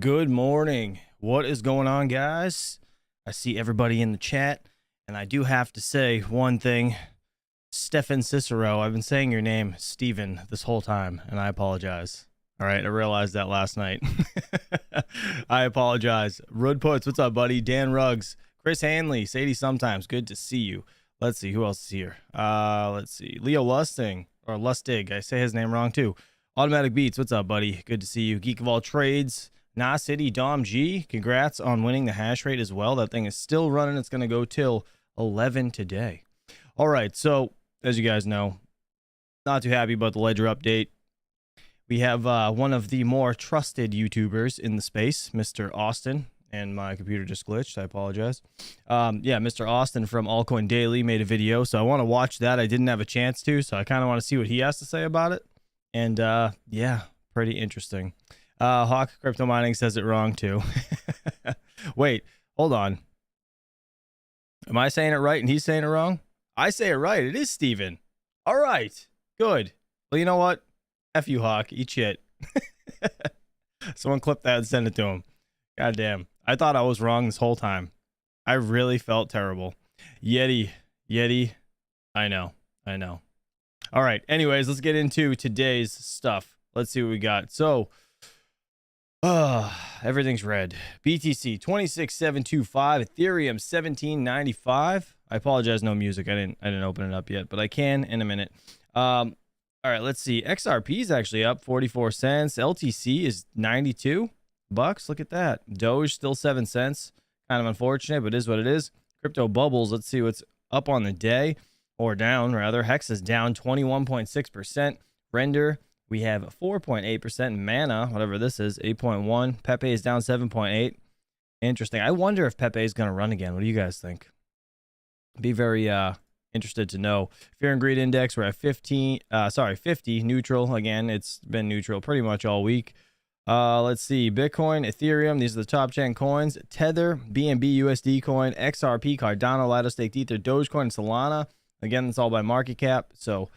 Good morning. What is going on, guys? I see everybody in the chat, and I do have to say one thing. Stefan Cicero, I've been saying your name, Steven, this whole time, and I apologize. All right, I realized that last night. I apologize. Rud Puts, what's up, buddy? Dan Ruggs, Chris Hanley, Sadie Sometimes, good to see you. Let's see, who else is here? Let's see, Leo Lusting, or Lustig, I say his name wrong too. Automatic Beats, what's up, buddy? Good to see you. Geek of All Trades, Nah City, Dom G, congrats on winning the hash rate as well. That thing is still running. It's going to go till 11 today. All right, so as you guys know, not too happy about the Ledger update. We have one of the more trusted YouTubers in the space, Mr. Austin, and my computer just glitched. I apologize. Yeah, Mr. Austin from Altcoin Daily made a video, so I want to watch that. I didn't have a chance to, so I kind of want to see what he has to say about it. And yeah, pretty interesting. Hawk Crypto Mining says it wrong too. Wait, hold on. Am I saying it right and he's saying it wrong? I say it right. It is Steven. All right, good. Well, you know what? F you, Hawk. Eat shit. Someone clip that and send it to him. God damn. I thought I was wrong this whole time. I really felt terrible. Yeti. I know. All right. Anyways, let's get into today's stuff. Let's see what we got. So, everything's red. BTC 26725, Ethereum 1795. I apologize, no music. I didn't open it up yet, but I can in a minute. All right, let's see. XRP is actually up 44 cents. LTC is 92 bucks. Look at that. Doge still 7 cents. Kind of unfortunate, but it is what it is. Crypto bubbles. Let's see what's up on the day, or down rather. Hex is down 21.6%. Render, we have 4.8%. Mana, whatever this is, 8.1. Pepe is down 7.8. Interesting. I wonder if Pepe is going to run again. What do you guys think? Be very interested to know. Fear and Greed Index, we're at 50 neutral. Again, it's been neutral pretty much all week. Let's see. Bitcoin, Ethereum, these are the top 10 coins. Tether, BNB, USD coin, XRP, Cardano, Lido Staked Ether, Dogecoin, Solana. Again, it's all by market cap. So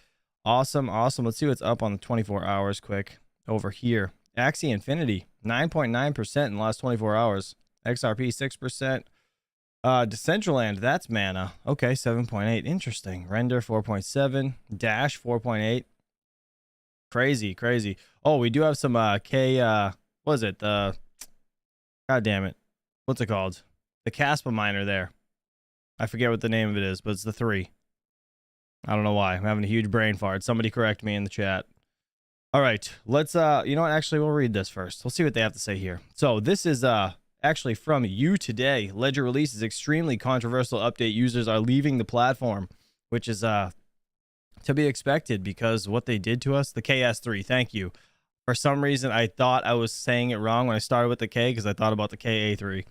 awesome. Let's see what's up on the 24 hours quick over here. Axie Infinity, 9.9% in the last 24 hours. XRP, 6%. Decentraland, that's Mana. Okay, 7.8. Interesting. Render, 4.7. Dash, 4.8. Crazy. Oh, we do have some what is it? God damn it. What's it called? The Caspa miner there. I forget what the name of it is, but it's the 3. I don't know why. I'm having a huge brain fart. Somebody correct me in the chat. All right, let's you know what? Actually, we'll read this first. We'll see what they have to say here. So this is actually from You Today. Ledger releases extremely controversial update. Users are leaving the platform, which is to be expected because what they did to us. The KS3, thank you. For some reason, I thought I was saying it wrong when I started with the K because I thought about the KA3.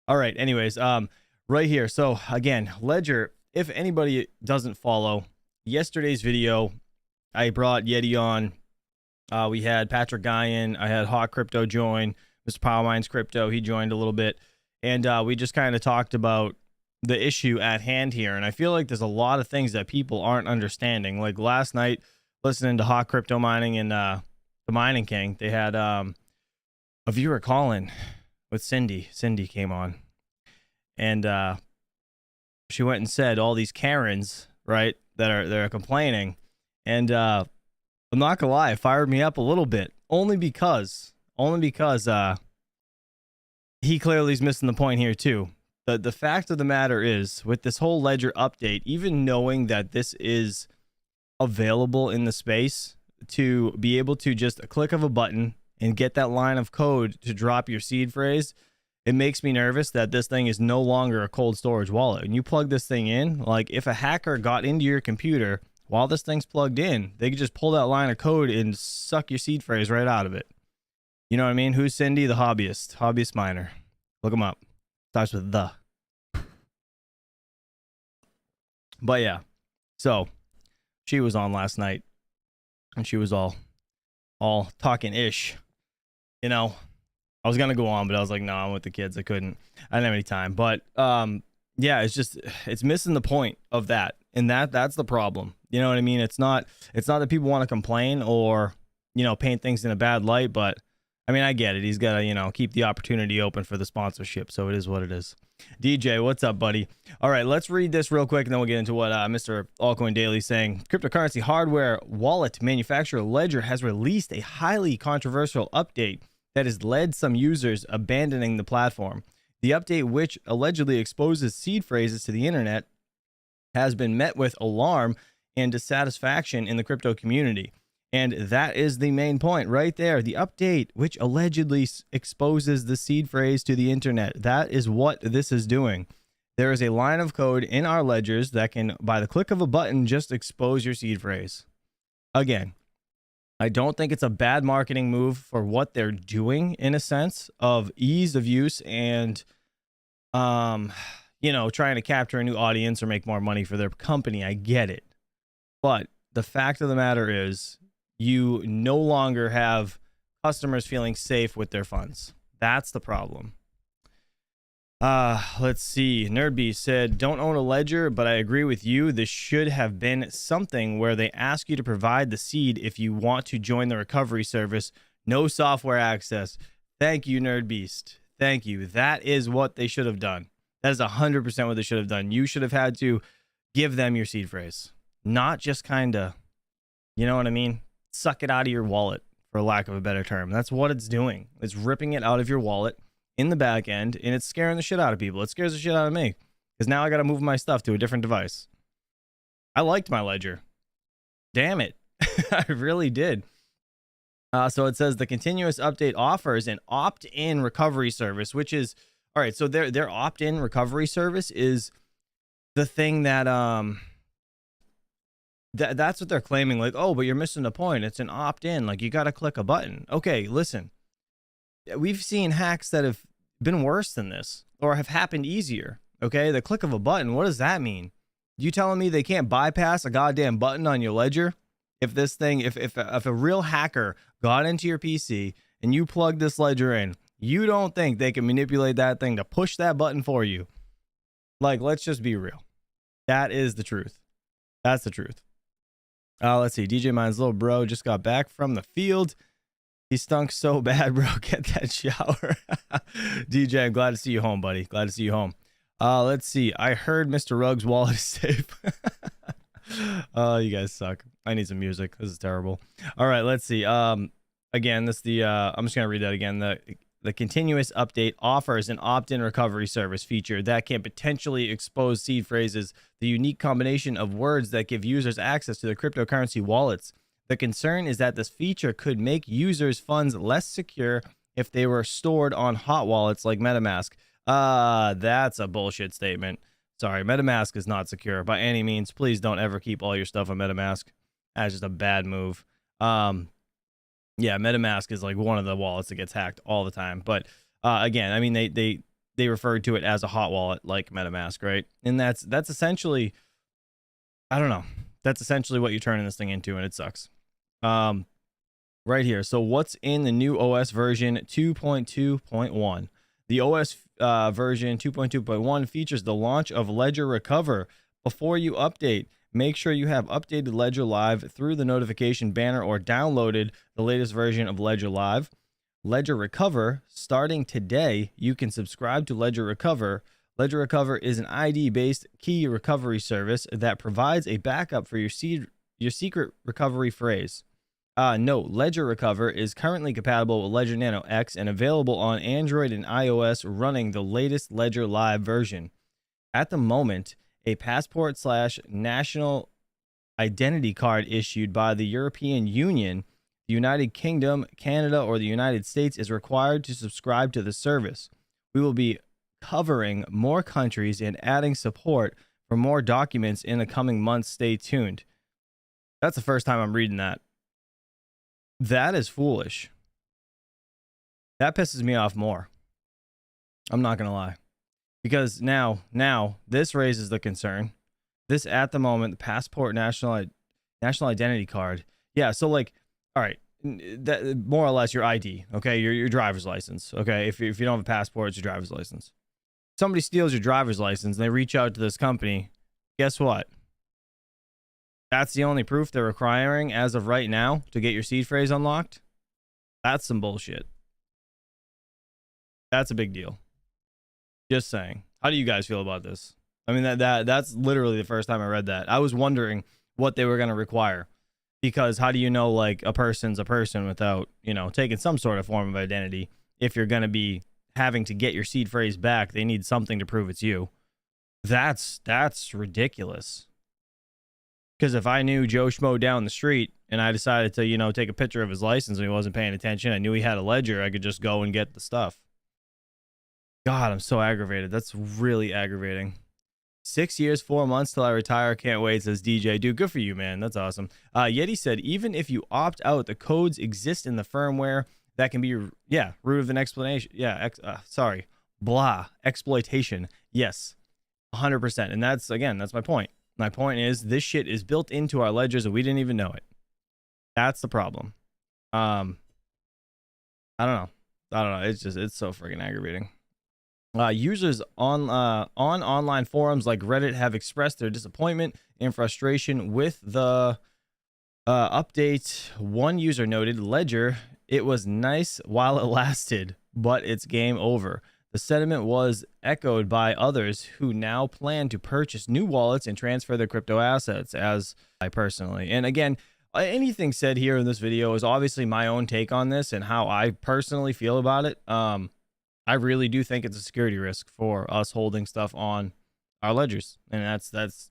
All right, anyways, right here. So again, Ledger, if anybody doesn't follow yesterday's video, I brought Yeti on. We had Patrick Guyan. I had Hawk Crypto join. Mr. Powerminds Crypto, he joined a little bit. And we just kind of talked about the issue at hand here. And I feel like there's a lot of things that people aren't understanding. Like last night, listening to Hawk Crypto Mining and the Mining King, they had a viewer call in with Cindy. Cindy came on. And she went and said all these Karens, right, that are complaining. And I'm not gonna lie, it fired me up a little bit. Only because he clearly is missing the point here too. The fact of the matter is, with this whole Ledger update, even knowing that this is available in the space to be able to just a click of a button and get that line of code to drop your seed phrase, it makes me nervous that this thing is no longer a cold storage wallet. When you plug this thing in, like if a hacker got into your computer while this thing's plugged in, they could just pull that line of code and suck your seed phrase right out of it. You know what I mean? Who's Cindy? The hobbyist miner. Look him up. Starts with the. But yeah, so she was on last night and she was all talking ish. You know, I was gonna go on, but I was like, no, I'm with the kids. I didn't have any time. But yeah, it's missing the point of that, and that's the problem. You know what I mean? It's not that people want to complain or paint things in a bad light, but I mean, I get it. He's got to, you know, keep the opportunity open for the sponsorship. So it is what it is. DJ, what's up, buddy? All right, let's read this real quick, and then we'll get into what Mr. Altcoin Daily is saying. Cryptocurrency hardware wallet manufacturer Ledger has released a highly controversial update that has led some users abandoning the platform. The update, which allegedly exposes seed phrases to the internet, has been met with alarm and dissatisfaction in the crypto community. And that is the main point right there. The update, which allegedly exposes the seed phrase to the internet. That is what this is doing. There is a line of code in our ledgers that can, by the click of a button, just expose your seed phrase. Again, I don't think it's a bad marketing move for what they're doing in a sense of ease of use and, you know, trying to capture a new audience or make more money for their company. I get it. But the fact of the matter is, you no longer have customers feeling safe with their funds. That's the problem. Let's see. Nerdbeast said, don't own a ledger, but I agree with you. This should have been something where they ask you to provide the seed if you want to join the recovery service. No software access. Thank you, Nerdbeast. Thank you. That is what they should have done. That is 100% what they should have done. You should have had to give them your seed phrase. Not just kind of, you know what I mean? Suck it out of your wallet, for lack of a better term. That's what it's doing. It's ripping it out of your wallet in the back end, and it's scaring the shit out of people. It scares the shit out of me because now I got to move my stuff to a different device. I liked my ledger. Damn it. I really did. So it says the continuous update offers an opt-in recovery service, which is, all right, so their opt-in recovery service is the thing that, that's what they're claiming, like, oh, but you're missing the point. It's an opt-in. Like, you got to click a button. Okay, listen. We've seen hacks that have been worse than this or have happened easier. Okay, the click of a button, what does that mean? You telling me they can't bypass a goddamn button on your ledger? If this thing, if a real hacker got into your PC and you plug this ledger in, you don't think they can manipulate that thing to push that button for you? Like, let's just be real. That is the truth. That's the truth. Let's see. DJ Mine's little bro just got back from the field. He stunk so bad, bro. Get that shower. DJ, I'm glad to see you home, buddy. Glad to see you home. Let's see. I heard Mr. Ruggs' wallet is safe. Oh, you guys suck. I need some music. This is terrible. All right, let's see. Again, this I'm just gonna read that again. The continuous update offers an opt-in recovery service feature that can potentially expose seed phrases, the unique combination of words that give users access to their cryptocurrency wallets. The concern is that this feature could make users' funds less secure if they were stored on hot wallets like MetaMask. That's a bullshit statement. Sorry, MetaMask is not secure by any means. Please don't ever keep all your stuff on MetaMask. That's just a bad move. Yeah, MetaMask is like one of the wallets that gets hacked all the time. But again, I mean, they referred to it as a hot wallet like MetaMask, right? And that's essentially, I don't know. That's essentially what you're turning this thing into, and it sucks. Right here. So what's in the new OS version 2.2.1? The OS version 2.2.1 features the launch of Ledger Recover. Before you update, make sure you have updated Ledger Live through the notification banner or downloaded the latest version of Ledger Live. Ledger Recover, starting today, you can subscribe to Ledger Recover. Ledger Recover is an ID-based key recovery service that provides a backup for your secret recovery phrase. Note, Ledger Recover is currently compatible with Ledger Nano X and available on Android and iOS running the latest Ledger Live version. At the moment, a passport/national identity card issued by the European Union, the United Kingdom, Canada, or the United States is required to subscribe to the service. We will be covering more countries and adding support for more documents in the coming months. Stay tuned. That's the first time I'm reading that. That is foolish. That pisses me off more. I'm not going to lie. Because now this raises the concern. This at the moment, the passport national identity card. Yeah, so like, all right, that more or less your ID, okay, your driver's license, okay. If you don't have a passport, it's your driver's license. Somebody steals your driver's license and they reach out to this company. Guess what? That's the only proof they're requiring as of right now to get your seed phrase unlocked. That's some bullshit. That's a big deal. Just saying. How do you guys feel about this? I mean, that's literally the first time I read that. I was wondering what they were going to require, because how do you know like a person's a person without, you know, taking some sort of form of identity? If you're going to be having to get your seed phrase back, they need something to prove it's you. That's ridiculous. Because if I knew Joe Schmo down the street and I decided to, you know, take a picture of his license and he wasn't paying attention, I knew he had a ledger, I could just go and get the stuff. God, I'm so aggravated. That's really aggravating. 6 years, 4 months till I retire. Can't wait, says DJ. Dude, good for you, man. That's awesome. Yeti said, even if you opt out, the codes exist in the firmware. That can be, yeah, root of an explanation. Yeah, exploitation. Yes, 100%. And that's, again, that's my point. My point is this shit is built into our ledgers and we didn't even know it. That's the problem. I don't know. It's so freaking aggravating. Users on online forums like Reddit have expressed their disappointment and frustration with the update. One user noted, Ledger, it was nice while it lasted, but it's game over. The sentiment was echoed by others who now plan to purchase new wallets and transfer their crypto assets, as I personally. And again, anything said here in this video is obviously my own take on this and how I personally feel about it. I really do think it's a security risk for us holding stuff on our ledgers. And that's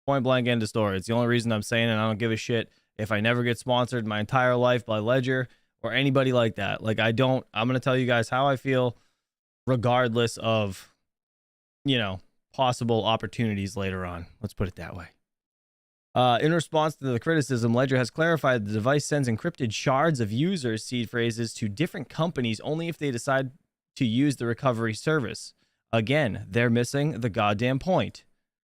point blank end of story. It's the only reason I'm saying it. I don't give a shit if I never get sponsored my entire life by Ledger or anybody like that. Like, I'm going to tell you guys how I feel regardless of, you know, possible opportunities later on. Let's put it that way. In response to the criticism, Ledger has clarified the device sends encrypted shards of users' seed phrases to different companies only if they decide to use the recovery service. Again, they're missing the goddamn point.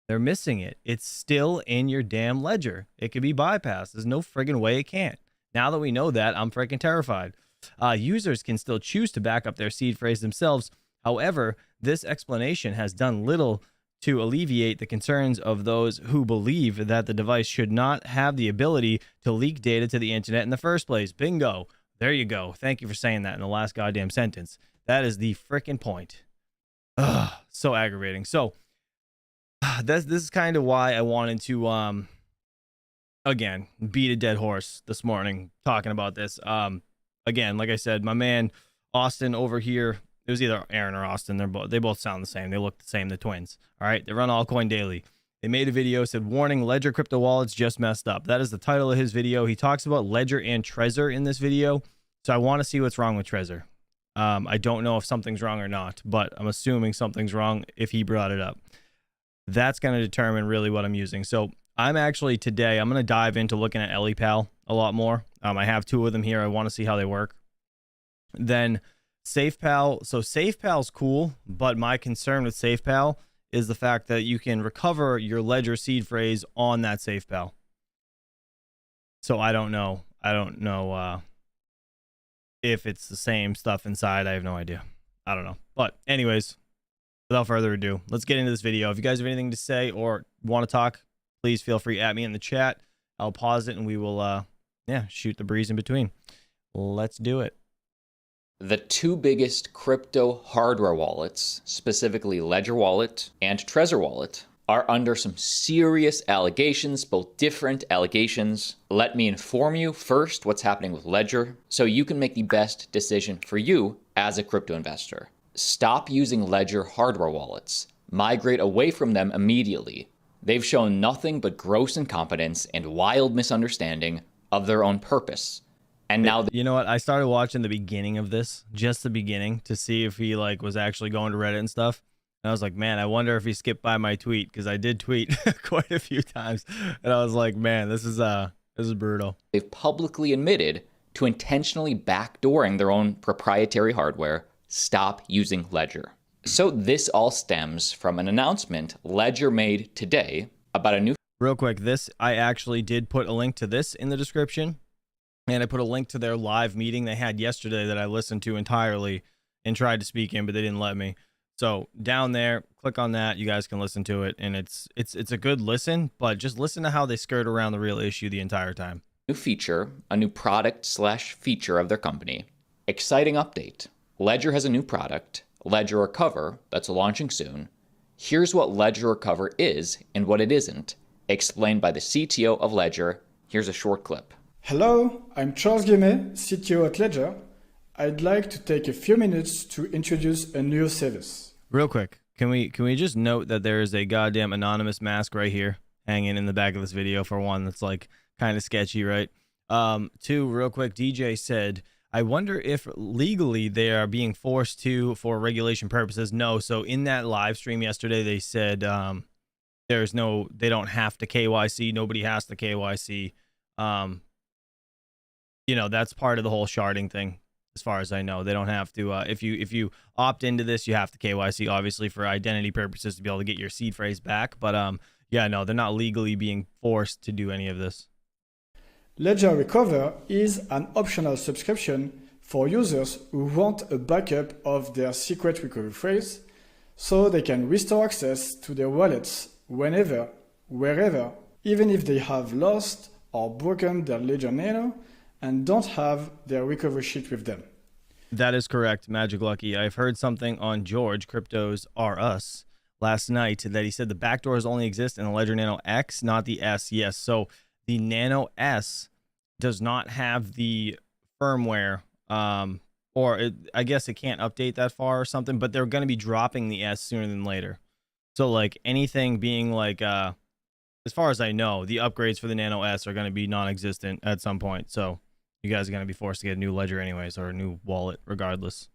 They're missing it. It's still in your damn ledger. It could be bypassed. There's no friggin' way it can't. Now that we know that, I'm freaking terrified. Users can still choose to back up their seed phrase themselves. However, this explanation has done little to alleviate the concerns of those who believe that the device should not have the ability to leak data to the internet in the first place. Bingo. There you go. Thank you for saying that in the last goddamn sentence. That is the freaking point. Ugh, so aggravating. So this is kind of why I wanted to again beat a dead horse this morning talking about this. Again, like I said, my man Austin over here, it was either Aaron or Austin. They both sound the same. They look the same. The twins. All right. They run Altcoin Daily. They made a video, said, warning, Ledger crypto wallets just messed up. That is the title of his video. He talks about Ledger and Trezor in this video. So I want to see what's wrong with Trezor. I don't know if something's wrong or not, but I'm assuming something's wrong if he brought it up. That's going to determine really what I'm using. So I'm actually today, I'm going to dive into looking at EliPal a lot more. I have two of them here. I want to see how they work. Then SafePal. So SafePal's cool, but my concern with SafePal is the fact that you can recover your Ledger seed phrase on that SafePal. So I don't know. If it's the same stuff inside. I have no idea. I don't know. But anyways, without further ado, let's get into this video. If you guys have anything to say or want to talk, please feel free at me in the chat. I'll pause it and we will shoot the breeze in between. Let's do it. The two biggest crypto hardware wallets, specifically Ledger Wallet and Trezor Wallet, are under some serious allegations, both different allegations. Let me inform you first what's happening with Ledger so you can make the best decision for you as a crypto investor. Stop using Ledger hardware wallets. Migrate away from them immediately. They've shown nothing but gross incompetence and wild misunderstanding of their own purpose. And now, you know what? I started watching the beginning of this, just the beginning, to see if he was actually going to Reddit and stuff. And I was like, man, I wonder if he skipped by my tweet, because I did tweet quite a few times. And I was like, man, this is brutal. They've publicly admitted to intentionally backdooring their own proprietary hardware. Stop using Ledger. So this all stems from an announcement Ledger made today about a new... Real quick, I actually did put a link to this in the description. And I put a link to their live meeting they had yesterday that I listened to entirely and tried to speak in, but they didn't let me. So down there, click on that. You guys can listen to it. And it's a good listen, but just listen to how they skirt around the real issue the entire time. New feature, a new product/feature of their company. Exciting update. Ledger has a new product, Ledger Recover, that's launching soon. Here's what Ledger Recover is and what it isn't, explained by the CTO of Ledger. Here's a short clip. Hello, I'm Charles Guillemet, CTO at Ledger. I'd like to take a few minutes to introduce a new service. Real quick, can we just note that there is a goddamn anonymous mask right here hanging in the back of this video, for one? That's like kind of sketchy, right? Two, real quick, DJ said, I wonder if legally they are being forced to for regulation purposes. No. So in that live stream yesterday, they said they don't have to KYC. Nobody has to KYC. That's part of the whole sharding thing. As far as I know, they don't have to. If you opt into this, you have to KYC, obviously, for identity purposes to be able to get your seed phrase back. But yeah, no, they're not legally being forced to do any of this. Ledger Recover is an optional subscription for users who want a backup of their secret recovery phrase, so they can restore access to their wallets whenever, wherever, even if they have lost or broken their Ledger Nano and don't have their recovery sheet with them. That is correct, Magic Lucky. I've heard something on George, Cryptos R Us, last night that he said the backdoors only exist in the Ledger Nano X, not the S. Yes, so the Nano S does not have the firmware, I guess it can't update that far or something, but they're going to be dropping the S sooner than later. So like anything being like, as far as I know, the upgrades for the Nano S are going to be non-existent at some point. So you guys are going to be forced to get a new ledger anyways, or a new wallet regardless.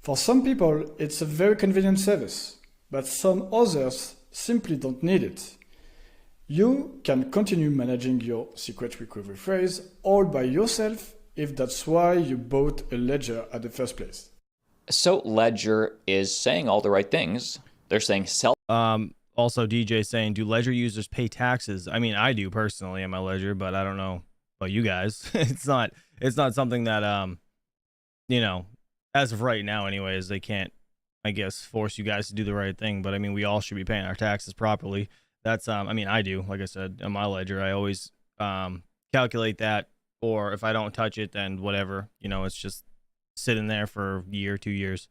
For some people, it's a very convenient service, but some others simply don't need it. You can continue managing your secret recovery phrase all by yourself if that's why you bought a ledger at the first place. So Ledger is saying all the right things. They're saying Also, DJ saying, do Ledger users pay taxes? I mean, I do personally in my Ledger, but I don't know about you guys. It's not something that as of right now anyways, they can't, I guess, force you guys to do the right thing. But I mean, we all should be paying our taxes properly. That's I mean, I do, like I said, in my Ledger, I always calculate that, or if I don't touch it, then whatever, it's just sitting there for a year, 2 years.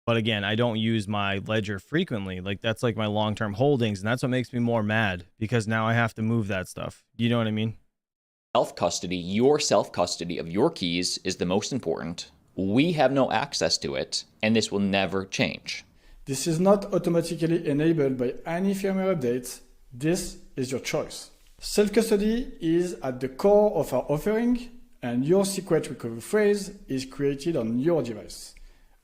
But again, I don't use my Ledger frequently. Like that's like my long-term holdings, and that's what makes me more mad, because now I have to move that stuff. You know what I mean? Self-custody, your self-custody of your keys is the most important. We have no access to it, and this will never change. This is not automatically enabled by any firmware updates. This is your choice. Self-custody is at the core of our offering, and your secret recovery phrase is created on your device.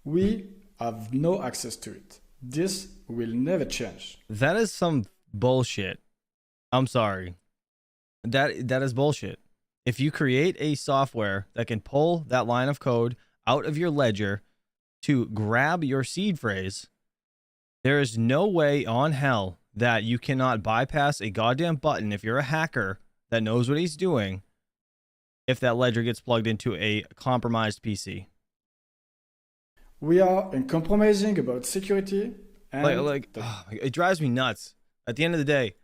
We have no access to it. This will never change. That is some bullshit. I'm sorry. That is bullshit. If you create a software that can pull that line of code out of your Ledger to grab your seed phrase, there is no way on hell that you cannot bypass a goddamn button if you're a hacker that knows what he's doing, if that Ledger gets plugged into a compromised PC. We are uncompromising about security and it drives me nuts. At the end of the day,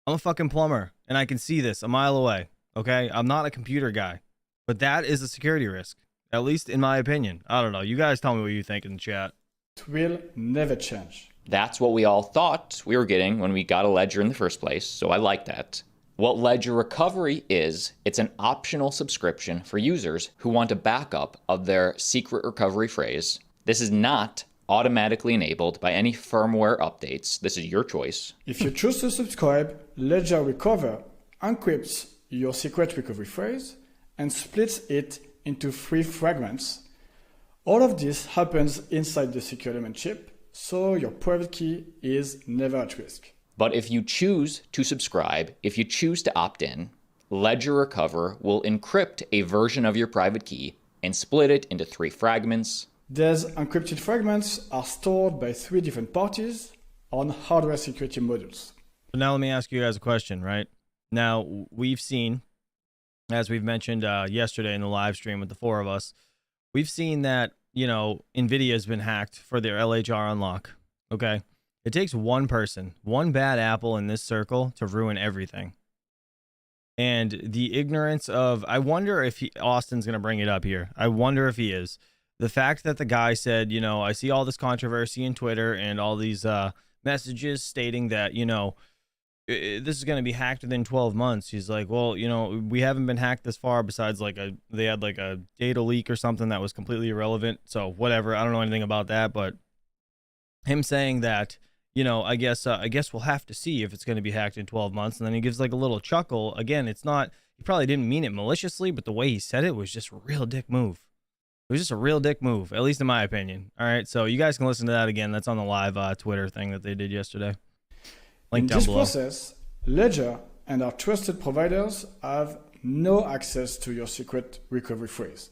I'm a fucking plumber and I can see this a mile away. Okay, I'm not a computer guy, but that is a security risk, at least in my opinion. I don't know. You guys tell me what you think in the chat. It will never change. That's what we all thought we were getting when we got a Ledger in the first place, so I like that. What Ledger Recovery is, it's an optional subscription for users who want a backup of their secret recovery phrase. This is not automatically enabled by any firmware updates. This is your choice. If you choose to subscribe, Ledger Recover encrypts your secret recovery phrase and splits it into 3 fragments. All of this happens inside the secure element chip, so your private key is never at risk. But if you choose to subscribe, if you choose to opt in, Ledger Recover will encrypt a version of your private key and split it into 3 fragments. These encrypted fragments are stored by 3 different parties on hardware security modules. So now let me ask you guys a question, right? Now, we've seen, as we've mentioned yesterday in the live stream with the 4 of us, we've seen that, NVIDIA has been hacked for their LHR unlock, okay? It takes one person, one bad apple in this circle to ruin everything. And the ignorance of, I wonder if Austin's going to bring it up here. I wonder if he is. the fact that the guy said, I see all this controversy in Twitter and all these messages stating that, this is going to be hacked within 12 months. He's like, well, we haven't been hacked this far besides they had like a data leak or something that was completely irrelevant. So whatever. I don't know anything about that, but him saying that, I guess we'll have to see if it's going to be hacked in 12 months. And then he gives like a little chuckle. Again, he probably didn't mean it maliciously, but the way he said it was just a real dick move. It was just a real dick move, at least in my opinion. All right. So you guys can listen to that again. That's on the live Twitter thing that they did yesterday. Link down below. In this process, Ledger and our trusted providers have no access to your secret recovery phrase.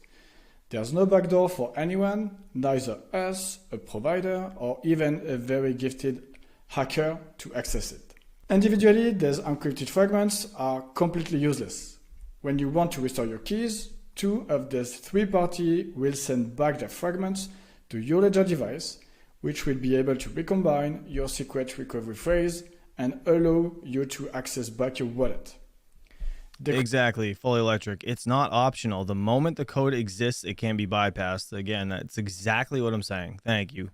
There's no backdoor for anyone, neither us, a provider, or even a very gifted hacker to access it. Individually, these encrypted fragments are completely useless. When you want to restore your keys, two of these three parties will send back their fragments to your Ledger device, which will be able to recombine your secret recovery phrase and allow you to access back your wallet. Exactly, fully electric. It's not optional. The moment the code exists, it can be bypassed. Again, that's exactly what I'm saying. Thank you.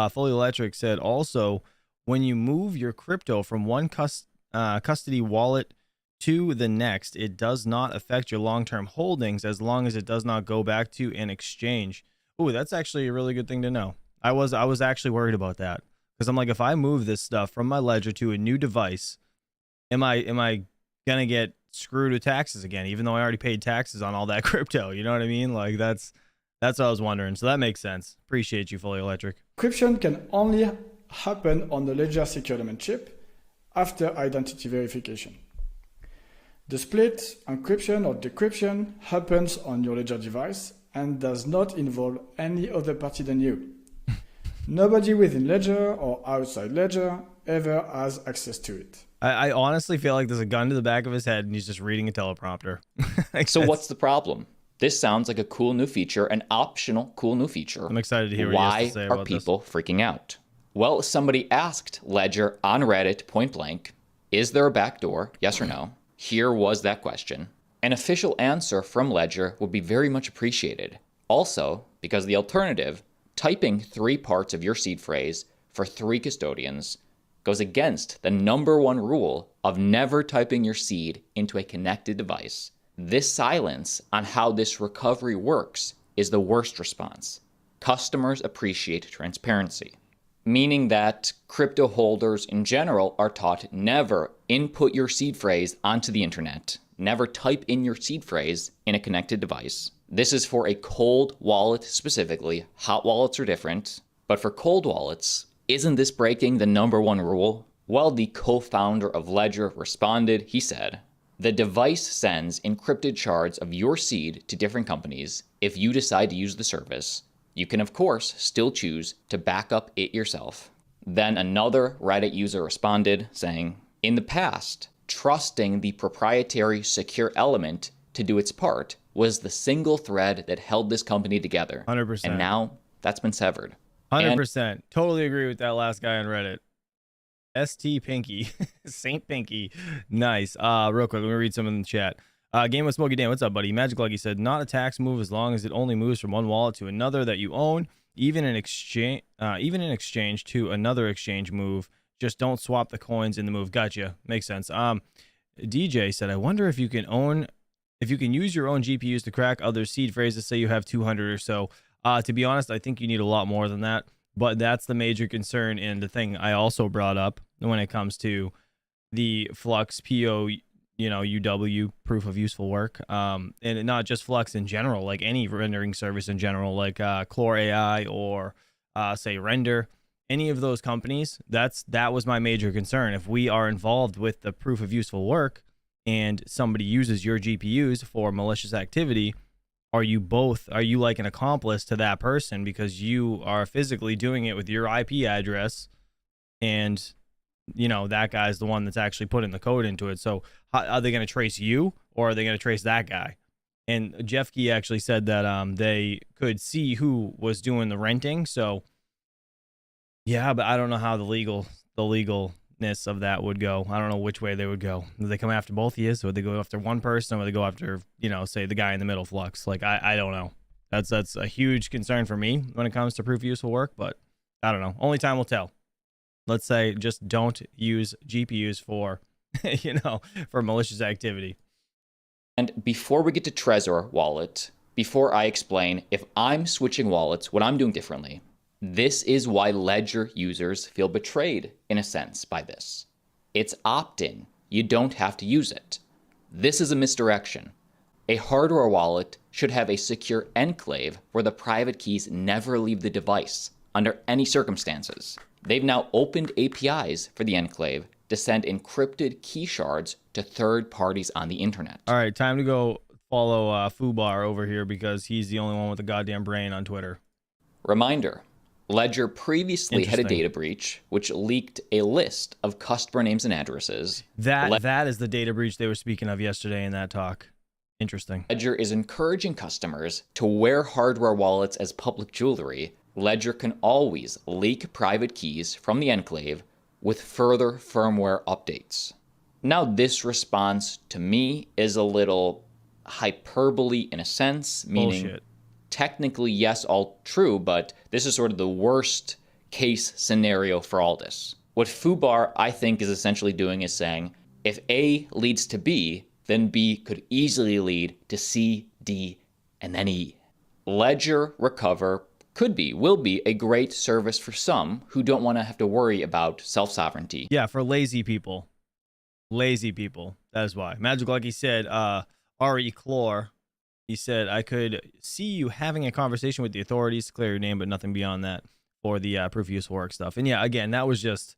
Fully electric said also, when you move your crypto from one custody wallet to the next, it does not affect your long-term holdings as long as it does not go back to an exchange. Ooh, that's actually a really good thing to know. I was actually worried about that. Because I'm like, if I move this stuff from my Ledger to a new device, am I gonna get screwed with taxes again? Even though I already paid taxes on all that crypto, you know what I mean? Like that's what I was wondering. So that makes sense. Appreciate you, Fully Electric. Encryption can only happen on the Ledger secure element chip after identity verification. The split, encryption or decryption happens on your Ledger device and does not involve any other party than you. Nobody within Ledger or outside Ledger ever has access to it. I honestly feel like there's a gun to the back of his head and he's just reading a teleprompter. So what's the problem? This sounds like a cool new feature, an optional cool new feature. I'm excited to hear what he has to say about this. Why are people freaking out? Well, somebody asked Ledger on Reddit point blank, is there a backdoor? Yes or no? Here was that question. An official answer from Ledger would be very much appreciated. Also, because the alternative, typing 3 parts of your seed phrase for 3 custodians, goes against the #1 rule of never typing your seed into a connected device. This silence on how this recovery works is the worst response. Customers appreciate transparency, meaning that crypto holders in general are taught never input your seed phrase onto the internet, never type in your seed phrase in a connected device. This is for a cold wallet specifically. Hot wallets are different, but for cold wallets, isn't this breaking the #1 rule? Well, the co-founder of Ledger responded. He said, the device sends encrypted shards of your seed to different companies. If you decide to use the service, you can of course still choose to back up it yourself. Then another Reddit user responded saying, in the past, trusting the proprietary secure element to do its part was the single thread that held this company together. 100%. And now that's been severed. 100%. Totally agree with that last guy on Reddit. ST Pinky. Saint Pinky. Nice. Real quick, let me read some in the chat. Game with Smokey Dan, what's up, buddy? Magic Lucky said, not a tax move as long as it only moves from one wallet to another that you own, even in exchange to another exchange move. Just don't swap the coins in the move. Gotcha. Makes sense. DJ said, I wonder if you can use your own GPUs to crack other seed phrases. Say you have 200 or so. To be honest, I think you need a lot more than that. But that's the major concern and the thing I also brought up when it comes to the Flux PO, UW, proof of useful work. And not just Flux in general, like any rendering service in general, like Chlor AI or say Render. Any of those companies, that was my major concern. If we are involved with the proof of useful work and somebody uses your GPUs for malicious activity, are you like an accomplice to that person because you are physically doing it with your IP address and that guy's the one that's actually putting the code into it? So are they going to trace you or are they going to trace that guy? And Jeff Key actually said that they could see who was doing the renting. So yeah, but I don't know how the legalness of that would go. I don't know which way they would go. Would they come after both of you? So would they go after one person or would they go after, say the guy in the middle, Flux? Like, I don't know. That's a huge concern for me when it comes to proof of useful work, but I don't know. Only time will tell. Let's say just don't use GPUs for, for malicious activity. And before we get to Trezor wallet, before I explain if I'm switching wallets, what I'm doing differently, this is why Ledger users feel betrayed, in a sense, by this. It's opt-in. You don't have to use it. This is a misdirection. A hardware wallet should have a secure enclave where the private keys never leave the device under any circumstances. They've now opened APIs for the enclave to send encrypted key shards to third parties on the internet. All right, time to go follow Fubar over here because he's the only one with a goddamn brain on Twitter. Reminder, Ledger previously had a data breach which leaked a list of customer names and addresses. That is the data breach they were speaking of yesterday in that talk. Interesting. Ledger is encouraging customers to wear hardware wallets as public jewelry. Ledger can always leak private keys from the enclave with further firmware updates. Now, this response to me is a little hyperbole in a sense, meaning bullshit. Technically, yes, all true, but this is sort of the worst case scenario for all this. What Fubar, I think, is essentially doing is saying, if A leads to B, then B could easily lead to C, D, and then E. Ledger Recover will be a great service for some who don't want to have to worry about self-sovereignty. Yeah, for lazy people. Lazy people. That is why. Magic Lucky said, Ari Clore, he said, I could see you having a conversation with the authorities to clear your name, but nothing beyond that for the proof of useful work stuff. And yeah, again, that was just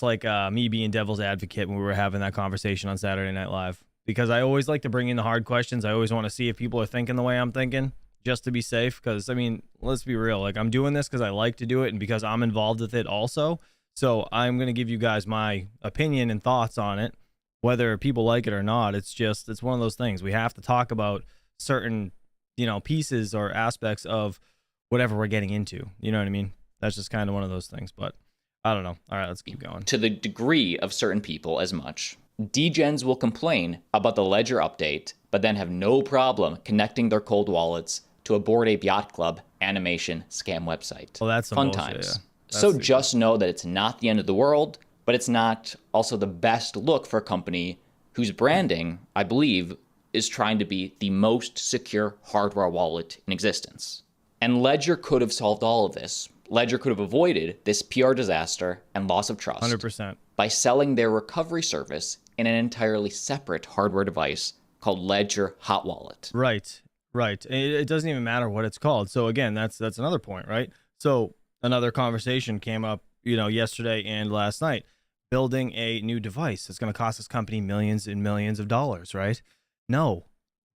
like me being devil's advocate when we were having that conversation on Saturday Night Live. Because I always like to bring in the hard questions. I always want to see if people are thinking the way I'm thinking, just to be safe. Because, I mean, let's be real. Like, I'm doing this because I like to do it and because I'm involved with it also. So I'm going to give you guys my opinion and thoughts on it. Whether people like it or not, it's one of those things. We have to talk about certain, pieces or aspects of whatever we're getting into. You know what I mean? That's just kind of one of those things. But I don't know. All right, let's keep going. To the degree of certain people as much. Degens will complain about the Ledger update, but then have no problem connecting their cold wallets to a Bored Ape Yacht Club animation scam website. Well, that's some fun bullshit, times. Yeah. So just know that it's not the end of the world, but it's not also the best look for a company whose branding, I believe, is trying to be the most secure hardware wallet in existence. And Ledger could have solved all of this. Ledger could have avoided this PR disaster and loss of trust 100%. by selling their recovery service in an entirely separate hardware device called Ledger Hot Wallet. Right. It doesn't even matter what it's called. So again, that's another point, right? So another conversation came up, yesterday and last night. Building a new device that's going to cost this company millions and millions of dollars, right? No.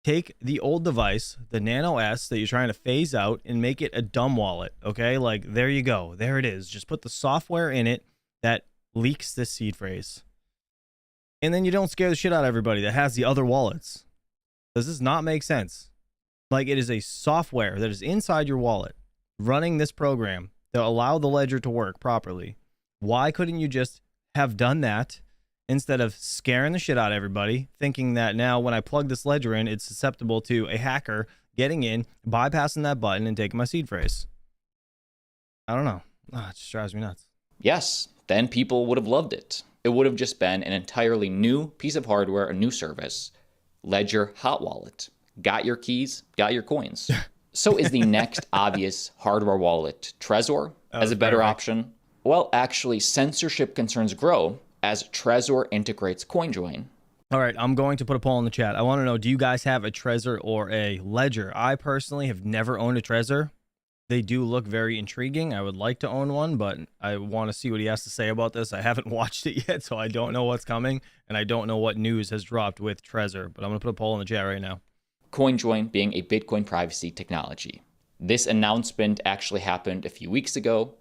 Take the old device, the Nano S that you're trying to phase out, and make it a dumb wallet, okay? Like, there you go. There it is. Just put the software in it that leaks this seed phrase. And then you don't scare the shit out of everybody that has the other wallets. Does this not make sense? Like, it is a software that is inside your wallet running this program to allow the ledger to work properly. Why couldn't you just have done that instead of scaring the shit out of everybody, thinking that now when I plug this ledger in, it's susceptible to a hacker getting in, bypassing that button, and taking my seed phrase? I don't know. It just drives me nuts. Yes, then people would have loved it. It would have just been an entirely new piece of hardware, a new service. Ledger Hot Wallet. Got your keys, got your coins. So is the next obvious hardware wallet Trezor as a better option? Well, actually, censorship concerns grow as Trezor integrates CoinJoin. All right, I'm going to put a poll in the chat. I want to know, do you guys have a Trezor or a Ledger? I personally have never owned a Trezor. They do look very intriguing. I would like to own one, but I want to see what he has to say about this. I haven't watched it yet, so I don't know what's coming, and I don't know what news has dropped with Trezor, but I'm going to put a poll in the chat right now. CoinJoin being a Bitcoin privacy technology. This announcement actually happened a few weeks ago.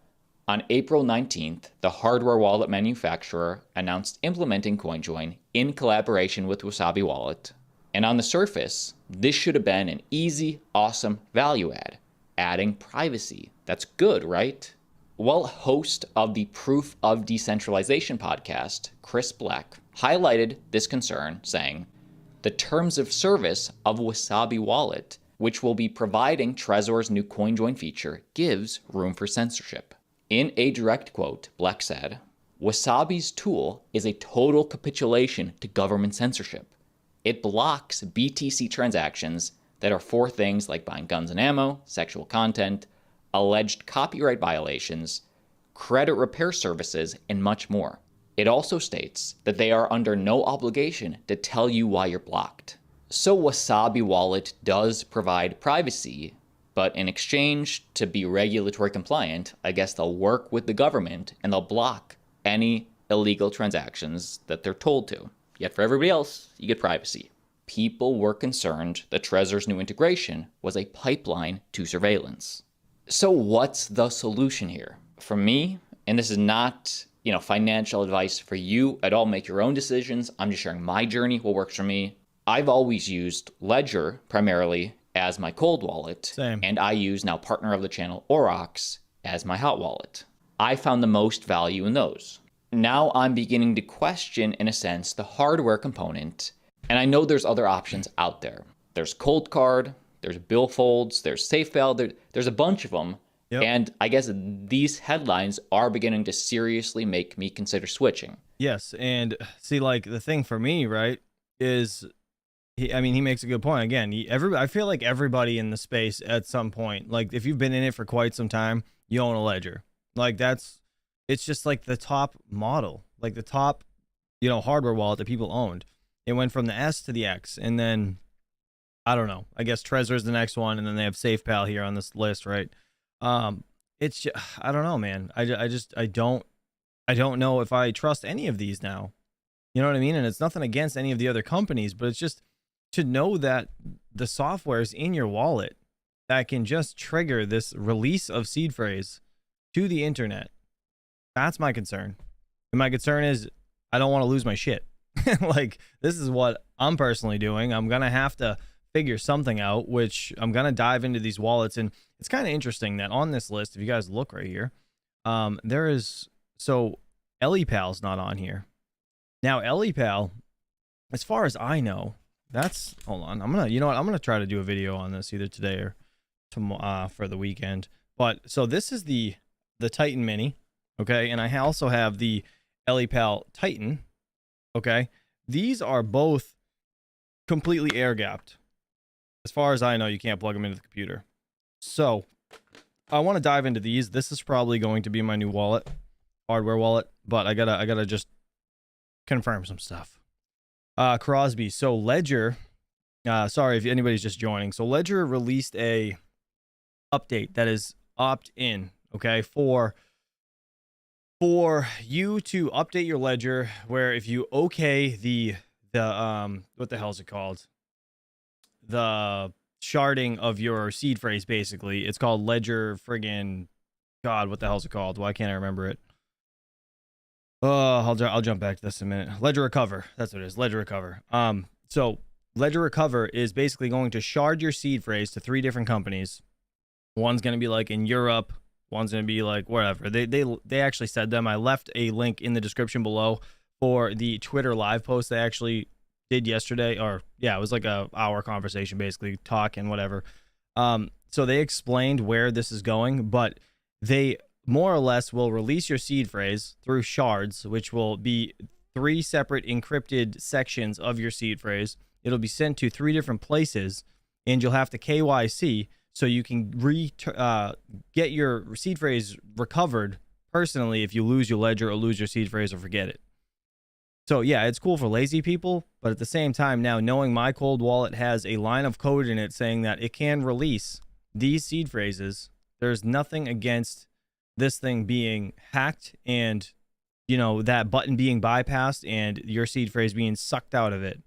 On April 19th, the hardware wallet manufacturer announced implementing CoinJoin in collaboration with Wasabi Wallet. And on the surface, this should have been an easy, awesome value add, adding privacy. That's good, right? Well, host of the Proof of Decentralization podcast, Chris Black, highlighted this concern, saying, the terms of service of Wasabi Wallet which will be providing Trezor's new CoinJoin feature, gives room for censorship. In a direct quote, Bleck said, "Wasabi's tool is a total capitulation to government censorship. It blocks BTC transactions that are for things like buying guns and ammo, sexual content, alleged copyright violations, credit repair services, and much more. It also states that they are under no obligation to tell you why you're blocked." So Wasabi Wallet does provide privacy, but in exchange to be regulatory compliant, I guess they'll work with the government and they'll block any illegal transactions that they're told to. Yet for everybody else, you get privacy. People were concerned that Trezor's new integration was a pipeline to surveillance. So what's the solution here? For me, and this is not, financial advice for you at all, make your own decisions. I'm just sharing my journey, what works for me. I've always used Ledger primarily as my cold wallet. Same. And I use now partner of the channel Aurochs as my hot wallet. I found the most value in those. Now I'm beginning to question, in a sense, the hardware component. And I know there's other options out there. There's Cold Card, there's Billfolds, there's SafeBell, there's a bunch of them. Yep. And I guess these headlines are beginning to seriously make me consider switching. Yes, and see, like, the thing for me, right, is, he makes a good point. Again, I feel like everybody in the space at some point, like, if you've been in it for quite some time, you own a Ledger. Like, it's just like the top model, like the top, hardware wallet that people owned. It went from the S to the X, and then, I don't know, I guess Trezor's the next one, and then they have SafePal here on this list, right? It's just, I don't know, man. I don't know if I trust any of these now. You know what I mean? And it's nothing against any of the other companies, but it's just to know that the software is in your wallet that can just trigger this release of seed phrase to the internet. That's my concern. And my concern is I don't want to lose my shit. Like, this is what I'm personally doing. I'm going to have to figure something out, which I'm going to dive into these wallets. And it's kind of interesting that on this list, if you guys look right here, there is, so LEPAL's not on here. Now, LEPAL, as far as I know, hold on. I'm going to try to do a video on this either today or tomorrow for the weekend. But so this is the Titan Mini. Okay. And I also have the LEPAL Titan. Okay. These are both completely air gapped. As far as I know, you can't plug them into the computer. So I want to dive into these. This is probably going to be my new wallet, hardware wallet, but I gotta just confirm some stuff. Crosby. So Ledger, sorry if anybody's just joining. So Ledger released a update that is opt-in, okay, for you to update your Ledger, where if you okay the what the hell is it called? The sharding of your seed phrase, basically. It's called Ledger friggin' God, what the hell is it called? Why can't I remember it? I'll jump back to this in a minute. Ledger Recover. That's what it is. Ledger Recover. So Ledger Recover is basically going to shard your seed phrase to 3 different companies. One's going to be like in Europe. One's going to be like wherever. They actually said them. I left a link in the description below for the Twitter live post they actually did yesterday, or yeah, it was like a hour conversation, basically talk and whatever. So they explained where this is going, but they more or less will release your seed phrase through shards, which will be 3 separate encrypted sections of your seed phrase. It'll be sent to 3 different places, and you'll have to KYC so you can get your seed phrase recovered personally if you lose your ledger or lose your seed phrase or forget it. So yeah, it's cool for lazy people, but at the same time, now knowing my cold wallet has a line of code in it saying that it can release these seed phrases, there's nothing against this thing being hacked and, that button being bypassed and your seed phrase being sucked out of it.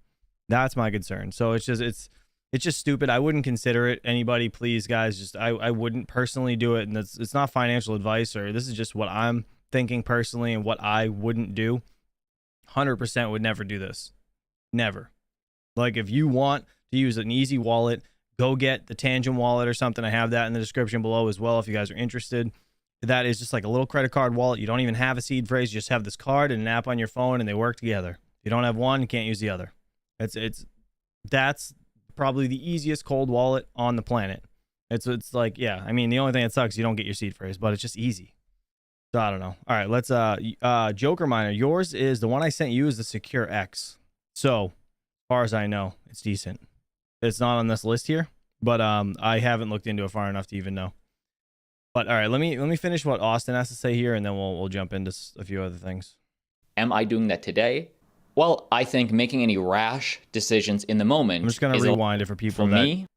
That's my concern. So it's just stupid. I wouldn't consider it. Anybody, please, guys, I wouldn't personally do it. And it's not financial advice, or this is just what I'm thinking personally and what I wouldn't do. 100% would never do this. Never. Like, if you want to use an easy wallet, go get the Tangent wallet or something. I have that in the description below as well if you guys are interested. That is just like a little credit card wallet. You don't even have a seed phrase. You just have this card and an app on your phone, and they work together. If you don't have one, you can't use the other. That's probably the easiest cold wallet on the planet. It's like, yeah, I mean, the only thing that sucks, you don't get your seed phrase, but it's just easy. So I don't know. All right, let's Joker Miner. Yours is the one I sent you is the Secure X. So as far as I know, it's decent. It's not on this list here, but I haven't looked into it far enough to even know. But all right, let me finish what Austin has to say here, and then we'll jump into a few other things. Am I doing that today? Well, I think making any rash decisions in the moment. I'm just gonna rewind it for people that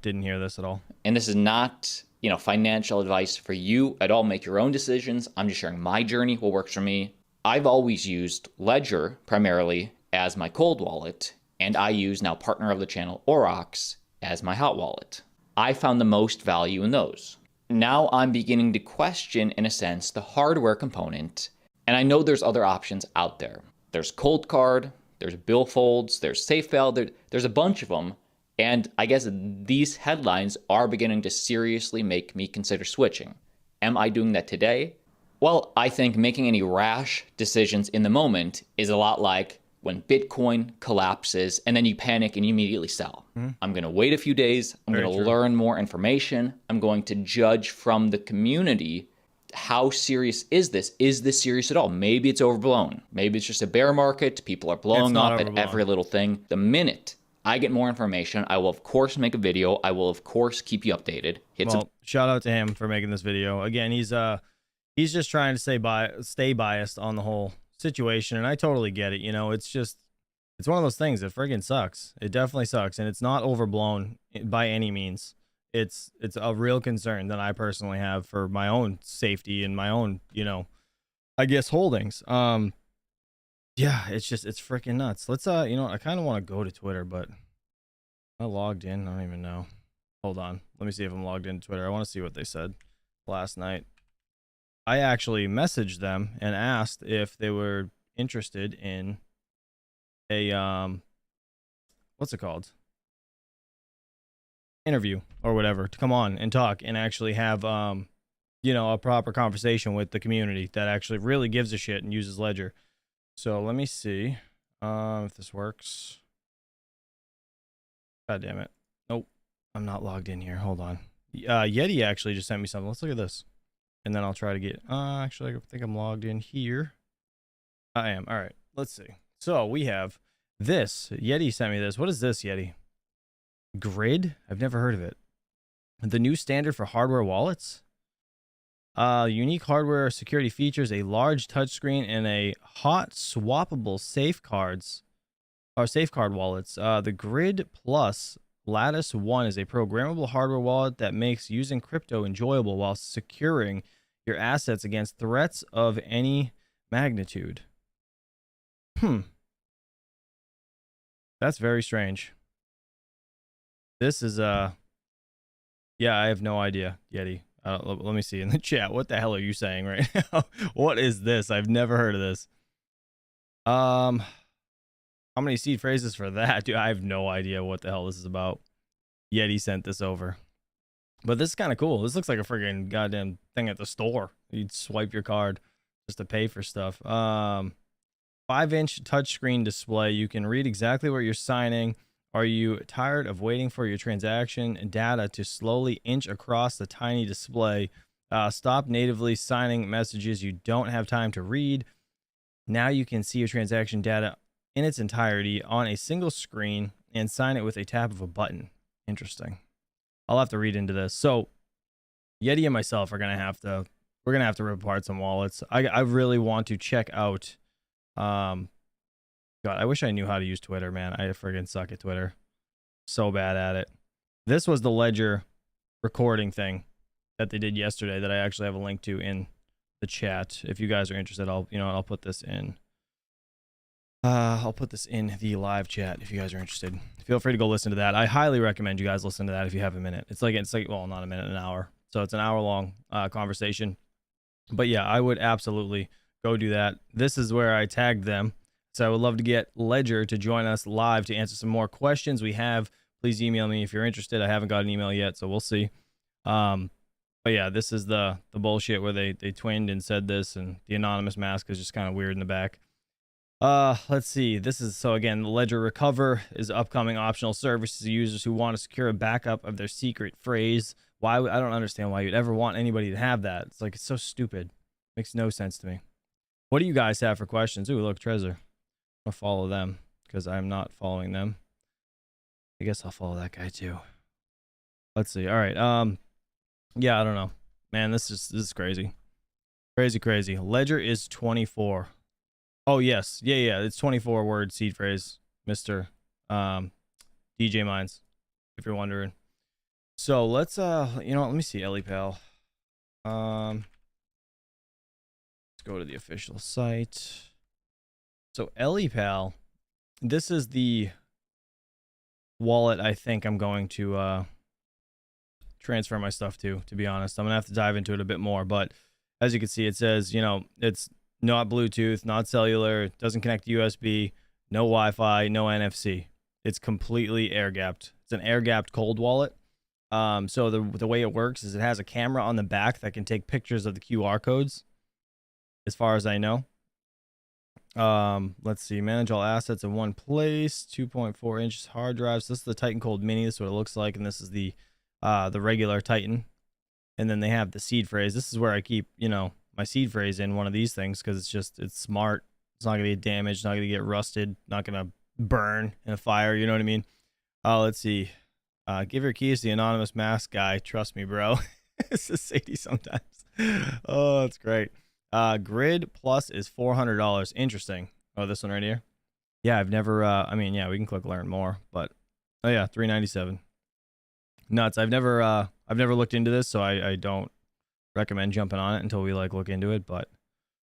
didn't hear this at all. And this is not, financial advice for you at all. Make your own decisions. I'm just sharing my journey, what works for me. I've always used Ledger primarily as my cold wallet, and I use now partner of the channel Aurochs as my hot wallet. I found the most value in those. Now I'm beginning to question, in a sense, the hardware component, and I know there's other options out there. There's Cold Card, there's Billfolds, there's SafeVal, there's a bunch of them, and I guess these headlines are beginning to seriously make me consider switching. Am I doing that today? Well, I think making any rash decisions in the moment is a lot like when Bitcoin collapses and then you panic and you immediately sell. I'm going to wait a few days. I'm going to learn more information. I'm going to judge from the community. How serious is this? Is this serious at all? Maybe it's overblown. Maybe it's just a bear market. People are blowing up at every little thing. The minute I get more information, I will, of course, make a video. I will, of course, keep you updated. Shout out to him for making this video. Again, he's just trying to stay biased on the whole situation, and I totally get it. It's one of those things that friggin' sucks. It definitely sucks, and it's not overblown by any means. It's a real concern that I personally have for my own safety and my own, I guess, holdings. Yeah, it's freaking nuts. Let's I kind of want to go to Twitter, but I logged in. I don't even know. Hold on. Let me see if I'm logged into Twitter. I want to see what they said last night. I actually messaged them and asked if they were interested in a what's it called? Interview or whatever, to come on and talk and actually have a proper conversation with the community that actually really gives a shit and uses Ledger. So let me see if this works. God damn it. Nope. I'm not logged in here. Hold on. Yeti actually just sent me something. Let's look at this. And then I'll try to get, actually, I think I'm logged in here. I am. All right. Let's see. So we have this. Yeti sent me this. What is this, Yeti? Grid? I've never heard of it. The new standard for hardware wallets. Unique hardware security features, a large touchscreen, and a hot swappable safeguard wallets. The Grid Plus Lattice 1 is a programmable hardware wallet that makes using crypto enjoyable while securing your assets against threats of any magnitude. That's very strange. This is yeah, I have no idea, Yeti. Let me see in the chat. What the hell are you saying right now? What is this? I've never heard of this. How many seed phrases for that? Dude, I have no idea what the hell this is about. Yeti sent this over. But this is kind of cool. This looks like a friggin' goddamn thing at the store. You'd swipe your card just to pay for stuff. 5-inch touchscreen display. You can read exactly what you're signing. Are you tired of waiting for your transaction data to slowly inch across the tiny display? Stop natively signing messages you don't have time to read. Now you can see your transaction data in its entirety on a single screen and sign it with a tap of a button. Interesting. I'll have to read into this. So Yeti and myself are we're gonna have to rip apart some wallets. I really want to check out God, I wish I knew how to use Twitter, man. I friggin' suck at Twitter. So bad at it. This was the Ledger recording thing that they did yesterday that I actually have a link to in the chat. If you guys are interested, I'll put this in. I'll put this in the live chat if you guys are interested. Feel free to go listen to that. I highly recommend you guys listen to that if you have a minute. It's like well, not a minute, an hour. So it's an hour-long conversation. But yeah, I would absolutely go do that. This is where I tagged them. So I would love to get Ledger to join us live to answer some more questions we have. Please email me if you're interested. I haven't got an email yet, so we'll see. But yeah, this is the bullshit where they twinned and said this, and the anonymous mask is just kind of weird in the back. Let's see. This is, so again, the Ledger Recover is upcoming optional service to users who want to secure a backup of their secret phrase. I don't understand why you'd ever want anybody to have that. It's like, it's so stupid. Makes no sense to me. What do you guys have for questions? Ooh, look, Trezor. I'll follow them because I'm not following them. I guess I'll follow that guy too. Let's see. All right. Yeah, I don't know. Man, this is crazy. Crazy. Ledger is 24. Oh, yes. Yeah. It's 24 word seed phrase, Mr. DJ Mines, if you're wondering. So let's, you know what? Let me see EliPal. Let's go to the official site. So EliPal, this is the wallet I think I'm going to transfer my stuff to be honest. I'm gonna have to dive into it a bit more, but as you can see, it says, you know, it's not Bluetooth, not cellular, it doesn't connect to USB, no Wi-Fi, no NFC. It's completely air-gapped. It's an air-gapped cold wallet. So the way it works is it has a camera on the back that can take pictures of the QR codes, as far as I know. Let's see, manage all assets in one place, 2.4 inches hard drives. This is the Titan Cold Mini. This is what it looks like, and this is the regular Titan. And then they have the seed phrase. This is where I keep, you know, my seed phrase in one of these things because it's smart. It's not gonna get damaged, not gonna get rusted, not gonna burn in a fire. You know what I mean? Let's see. Give your keys to the anonymous mask guy. Trust me, bro. It's a Sadie sometimes. Oh, that's great. Grid Plus is $400. Interesting. Oh, this one right here. Yeah, I've never. I mean, yeah, we can click learn more, but oh yeah, $397. Nuts. I've never looked into this, so I don't recommend jumping on it until we like look into it. But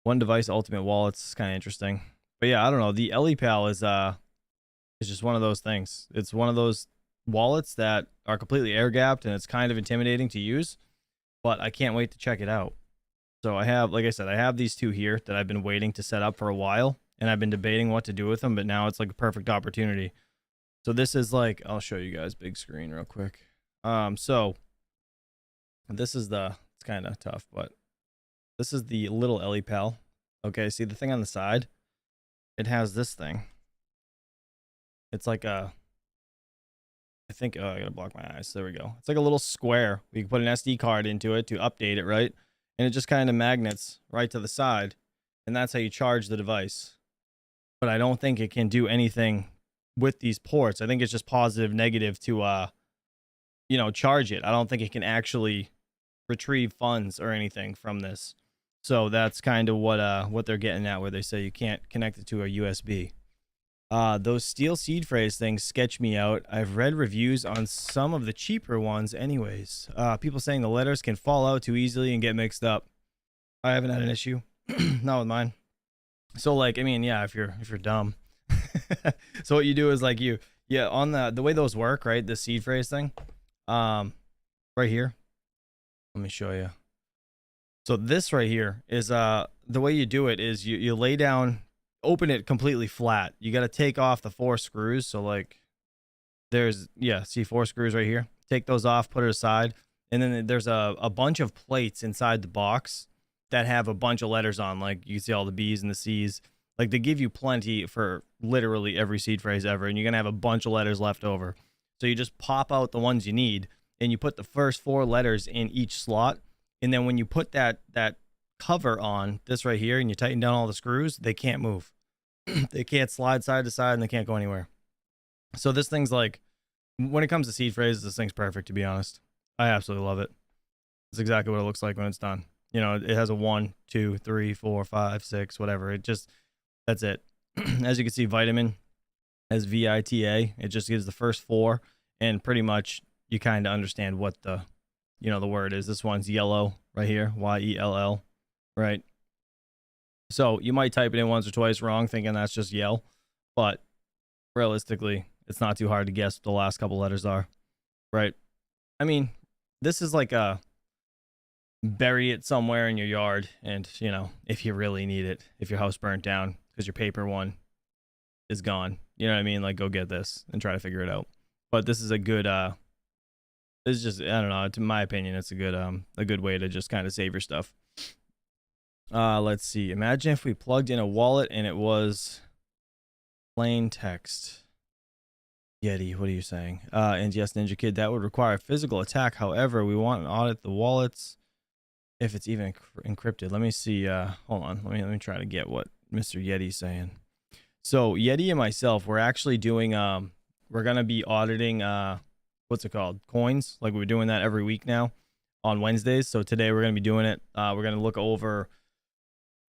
one device ultimate wallets is kind of interesting. But yeah, I don't know. The EliPal is just one of those things. It's one of those wallets that are completely air gapped, and it's kind of intimidating to use. But I can't wait to check it out. So I have, like I said, I have these two here that I've been waiting to set up for a while, and I've been debating what to do with them. But now it's like a perfect opportunity. So this is like, I'll show you guys big screen real quick. So this is it's kind of tough, but this is the little EliPal. Okay, see the thing on the side? It has this thing. It's like I think, oh, I gotta block my eyes. There we go. It's like a little square. We can put an SD card into it to update it, right? And it just kind of magnets right to the side. And that's how you charge the device. But I don't think it can do anything with these ports. I think it's just positive, negative to, you know, charge it. I don't think it can actually retrieve funds or anything from this. So that's kind of what they're getting at, where they say you can't connect it to a USB. Those steel seed phrase things sketch me out. I've read reviews on some of the cheaper ones anyways. People saying the letters can fall out too easily and get mixed up. I haven't had an issue. Not with mine. So like, I mean, yeah, if you're dumb. So what you do is like on the way those work, right? The seed phrase thing. Right here. Let me show you. So this right here is the way you do it is you lay down, open it completely flat. You got to take off the 4 screws. So like there's, yeah, see 4 screws right here. Take those off, put it aside. And then there's a bunch of plates inside the box that have a bunch of letters on. Like you see all the B's and the C's. Like they give you plenty for literally every seed phrase ever. And you're going to have a bunch of letters left over. So you just pop out the ones you need and you put the first 4 letters in each slot. And then when you put that cover on this right here and you tighten down all the screws, they can't move. They can't slide side to side and they can't go anywhere. So this thing's like, when it comes to seed phrases, this thing's perfect, to be honest. I absolutely love it. It's exactly what it looks like when it's done. You know, it has a 1, 2, 3, 4, 5, 6, whatever. It just, that's it. As you can see, vitamin as VITA. It just gives the first 4 and pretty much you kind of understand what the, you know, the word is. This one's yellow right here, YELL, right? So you might type it in once or twice wrong, thinking that's just yell, but realistically, it's not too hard to guess what the last couple letters are, right? I mean, this is like a bury it somewhere in your yard, and you know, if you really need it, if your house burnt down because your paper one is gone, you know what I mean? Like, go get this and try to figure it out. But this is a good, this is just, I don't know, in my opinion, it's a good way to just kind of save your stuff. Let's see. Imagine if we plugged in a wallet and it was Plain text. Yeti, what are you saying? And yes, Ninja Kid, that would require a physical attack. However, we want to audit the wallets if it's even encrypted. Let me see. Hold on. Let me try to get what Mr. Yeti's saying. So Yeti and myself, we're actually doing we're gonna be auditing what's it called? Coins. Like we're doing that every week now on Wednesdays. So today we're gonna be doing it. We're gonna look over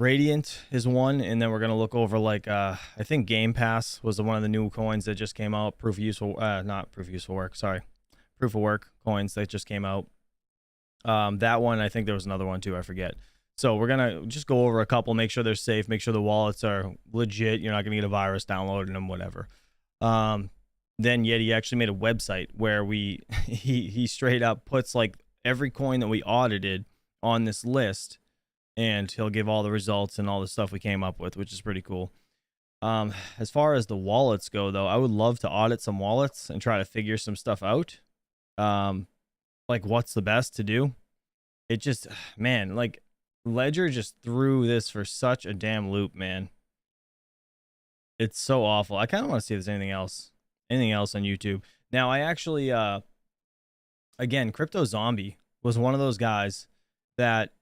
Radiant is one, and then we're gonna look over like I think Game Pass was one of the new coins that just came out. Proof of useful not proof of useful work, sorry. Proof of work coins that just came out. That one, I think there was another one too, I forget. So we're gonna just go over a couple, make sure they're safe, make sure the wallets are legit, you're not gonna get a virus downloading them, whatever. Then Yeti actually made a website where he straight up puts like every coin that we audited on this list, and he'll give all the results and all the stuff we came up with, which is pretty cool. As far as the wallets go though, I would love to audit some wallets and try to figure some stuff out. Like what's the best to do. It just, man, like Ledger just threw this for such a damn loop, man. It's so awful. I kind of want to see if there's anything else on YouTube. Now I actually again, Crypto Zombie was one of those guys that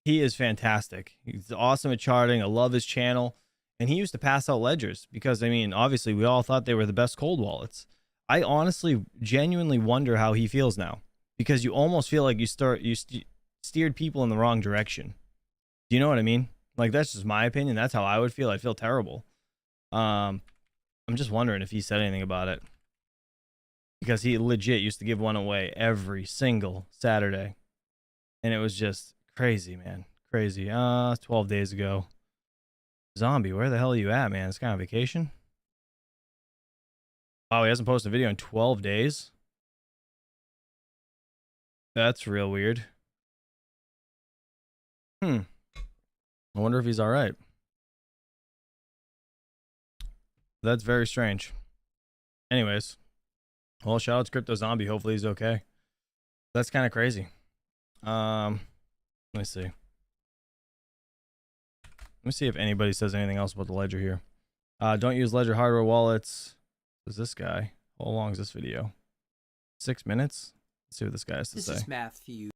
he is fantastic. He's awesome at charting. I love his channel. And he used to pass out ledgers because, I mean, obviously we all thought they were the best cold wallets. I honestly, genuinely wonder how he feels now, because you almost feel like you steered people in the wrong direction. Do you know what I mean? Like, that's just my opinion. That's how I would feel. I'd feel terrible. I'm just wondering if he said anything about it, because he legit used to give one away every single Saturday. And it was just crazy, man. Crazy. 12 days ago. Zombie, where the hell are you at, man? It's kind of vacation. Oh, he hasn't posted a video in 12 days? That's real weird. I wonder if he's all right. That's very strange. Anyways. Well, shout out to Crypto Zombie. Hopefully he's okay. That's kind of crazy. Let me see. Let me see if anybody says anything else about the Ledger here. Don't use Ledger hardware wallets. Who's this guy? How long is this video? 6 minutes? Let's see what this guy has to say. This is Matthew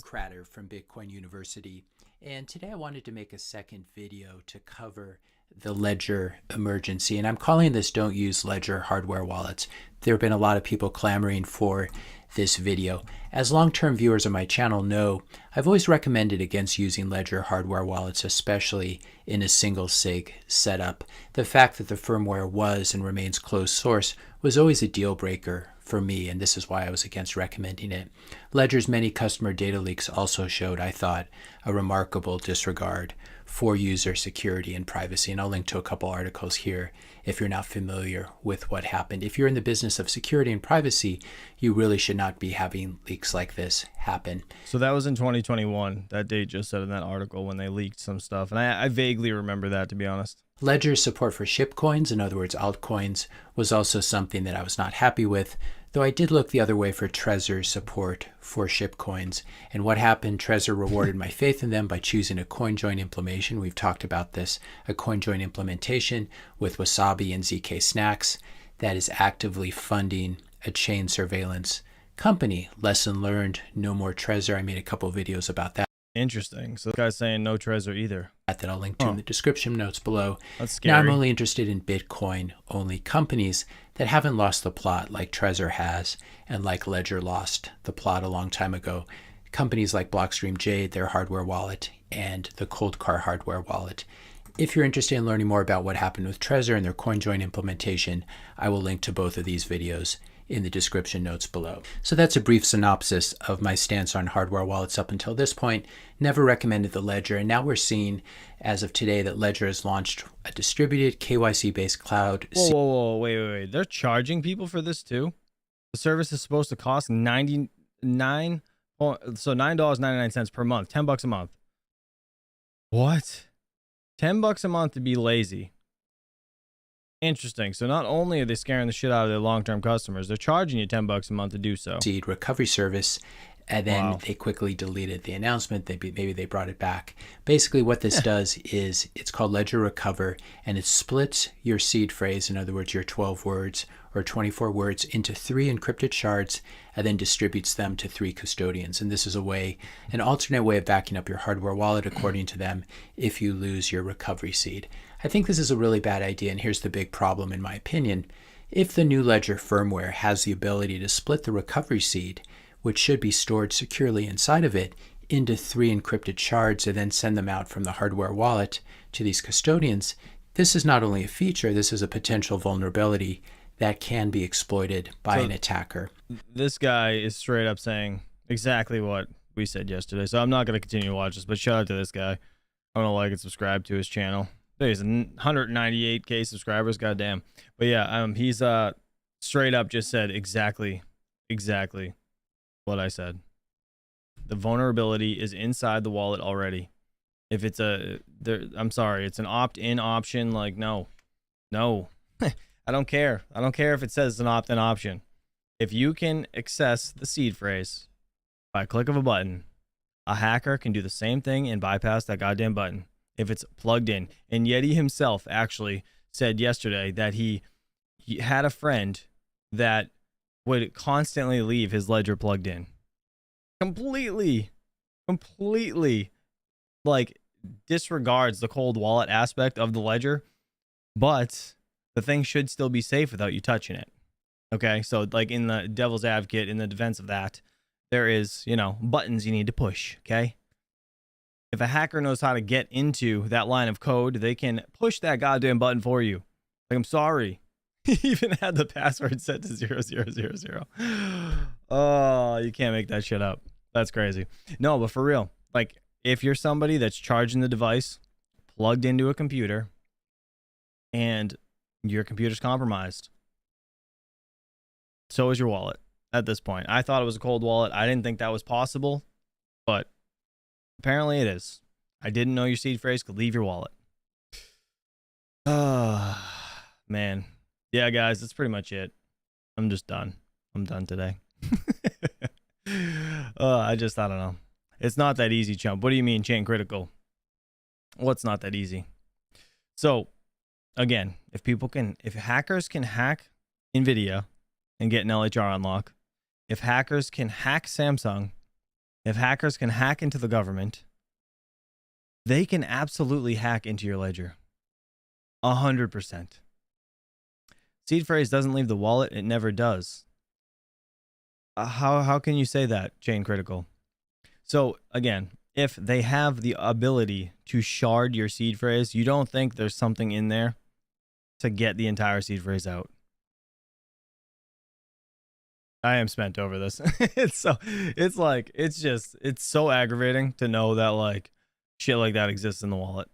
Cratter from Bitcoin University, and today I wanted to make a second video to cover the Ledger emergency, and I'm calling this Don't Use Ledger Hardware Wallets. There have been a lot of people clamoring for this video. As long-term viewers of my channel know, I've always recommended against using Ledger hardware wallets, especially in a single sig setup. The fact that the firmware was and remains closed source was always a deal breaker for me, and this is why I was against recommending it. Ledger's many customer data leaks also showed, I thought, a remarkable disregard for user security and privacy, and I'll link to a couple articles here if you're not familiar with what happened. If you're in the business of security and privacy, you really should not be having leaks like this happen. So that was in 2021. That date just said in that article when they leaked some stuff, and I vaguely remember that, to be honest. Ledger's support for shitcoins, in other words altcoins, was also something that I was not happy with, though I did look the other way for Trezor's support for shitcoins. And what happened, Trezor rewarded my faith in them by choosing a CoinJoin implementation. We've talked about this, a CoinJoin implementation with Wasabi and ZK Snacks that is actively funding a chain surveillance company. Lesson learned, no more Trezor. I made a couple of videos about that. Interesting. So this guy's saying no Trezor either. That I'll link to in the description notes below. That's scary. Now I'm only interested in Bitcoin-only companies that haven't lost the plot like Trezor has, and like Ledger lost the plot a long time ago. Companies like Blockstream Jade, their hardware wallet, and the Coldcar hardware wallet. If you're interested in learning more about what happened with Trezor and their CoinJoin implementation, I will link to both of these videos in the description notes below. So that's a brief synopsis of my stance on hardware wallets up until this point. Never recommended the Ledger, and now we're seeing, as of today, that Ledger has launched a distributed KYC-based cloud. Whoa, wait. They're charging people for this too? The service is supposed to cost $99, so $9.99 per month, $10 a month. What? $10 a month to be lazy. Interesting. So not only are they scaring the shit out of their long-term customers, they're charging you $10 a month to do so. Seed recovery service and then Wow. they quickly deleted the announcement. Maybe they brought it back. Basically, what this does is it's called Ledger Recover, and it splits your seed phrase, in other words, your 12 words or 24 words, into 3 encrypted shards, and then distributes them to 3 custodians. And this is an alternate way of backing up your hardware wallet, according to them, if you lose your recovery seed. I think this is a really bad idea, and here's the big problem, in my opinion. If the new Ledger firmware has the ability to split the recovery seed, which should be stored securely inside of it, into 3 encrypted shards and then send them out from the hardware wallet to these custodians, this is not only a feature, this is a potential vulnerability that can be exploited by an attacker. This guy is straight up saying exactly what we said yesterday. So I'm not going to continue to watch this, but shout out to this guy. I don't know, like and subscribe to his channel. He's 198K subscribers, goddamn. But yeah, he's straight up just said exactly what I said. The vulnerability is inside the wallet already. If it's I'm sorry, it's an opt-in option. Like, no. I don't care. I don't care if it says it's an opt-in option. If you can access the seed phrase by a click of a button, a hacker can do the same thing and bypass that goddamn button if it's plugged in. And Yeti himself actually said yesterday that he had a friend that would constantly leave his ledger plugged in. Completely like disregards the cold wallet aspect of the ledger, but the thing should still be safe without you touching it. Okay, so like in the devil's advocate, in the defense of that, there is, buttons you need to push. Okay, if a hacker knows how to get into that line of code, they can push that goddamn button for you. Like, I'm sorry. He even had the password set to 0000. Oh, you can't make that shit up. That's crazy. No, but for real, like, if you're somebody that's charging the device, plugged into a computer, and your computer's compromised, so is your wallet at this point. I thought it was a cold wallet. I didn't think that was possible, but apparently it is. I didn't know your seed phrase could leave your wallet. Man. Yeah, guys, that's pretty much it. I'm just done. I'm done today. I don't know. It's not that easy, chump. What do you mean, chain critical? What's not that easy? So, again, if hackers can hack NVIDIA and get an LHR unlock, if hackers can hack Samsung, if hackers can hack into the government, they can absolutely hack into your ledger. 100%. Seed phrase doesn't leave the wallet. It never does. How can you say that, chain critical? So again, if they have the ability to shard your seed phrase, you don't think there's something in there to get the entire seed phrase out. I am spent over this. It's so aggravating to know that like shit like that exists in the wallet.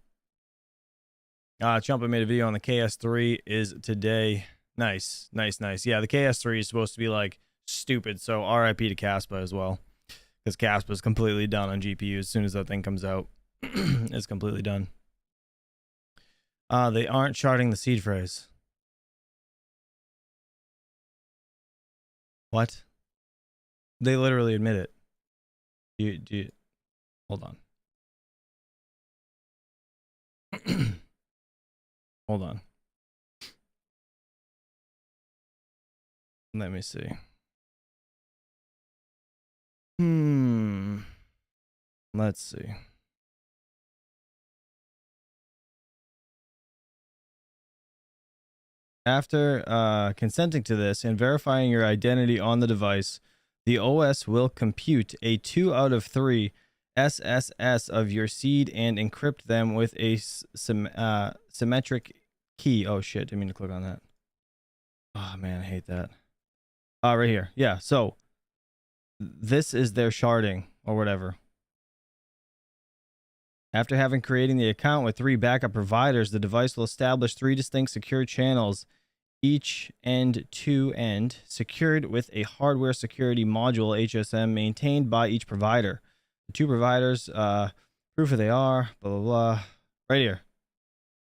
Chumpa made a video on the KS3 is today. Nice. Yeah, the KS3 is supposed to be like stupid. So RIP to Caspa as well. Because Caspa is completely done on GPU as soon as that thing comes out. It's completely done. They aren't sharding the seed phrase. What? They literally admit it. Do you hold on. Hold on. Let me see. Let's see. After consenting to this and verifying your identity on the device, the OS will compute a 2 out of 3 SSS of your seed and encrypt them with a symmetric key. Oh shit, didn't mean to click on that. Oh man, I hate that. Right here. Yeah, so this is their sharding or whatever. After having creating the account with 3 backup providers, the device will establish 3 distinct secure channels, each end-to-end, secured with a hardware security module HSM maintained by each provider. The 2 providers, proof who they are, blah, blah, blah. Right here.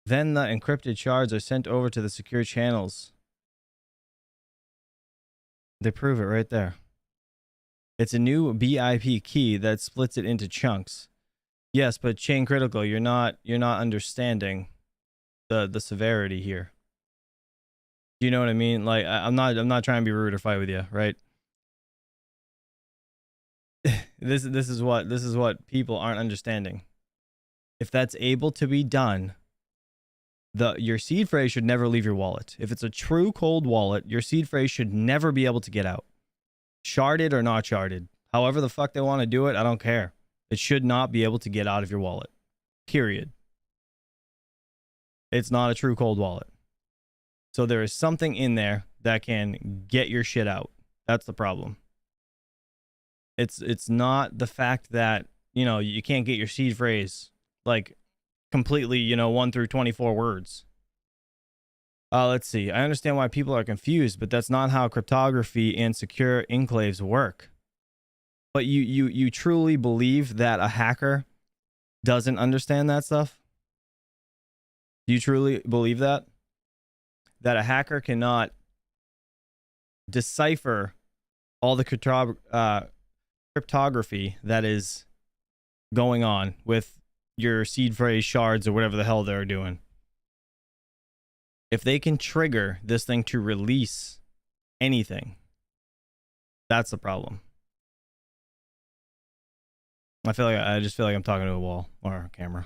Then the encrypted shards are sent over to the secure channels. They prove it right there. It's a new BIP key that splits it into chunks. Yes, but chain critical, you're not understanding the severity here. Do you know what I mean? Like I'm not trying to be rude or fight with you, right? This is what people aren't understanding. If that's able to be done, your seed phrase should never leave your wallet. If it's a true cold wallet, your seed phrase should never be able to get out. Sharded or not sharded, however the fuck they want to do it, I don't care. It should not be able to get out of your wallet. Period. It's not a true cold wallet. So there is something in there that can get your shit out. That's the problem. It's not the fact that, you know, you can't get your seed phrase like completely, you know, 1 through 24 words. Let's see. I understand why people are confused, but that's not how cryptography and secure enclaves work. But you truly believe that a hacker doesn't understand that stuff? Do you truly believe that? That a hacker cannot decipher all the cryptography that is going on with your seed phrase shards or whatever the hell they're doing. If they can trigger this thing to release anything, that's the problem. I just feel like I'm talking to a wall or a camera.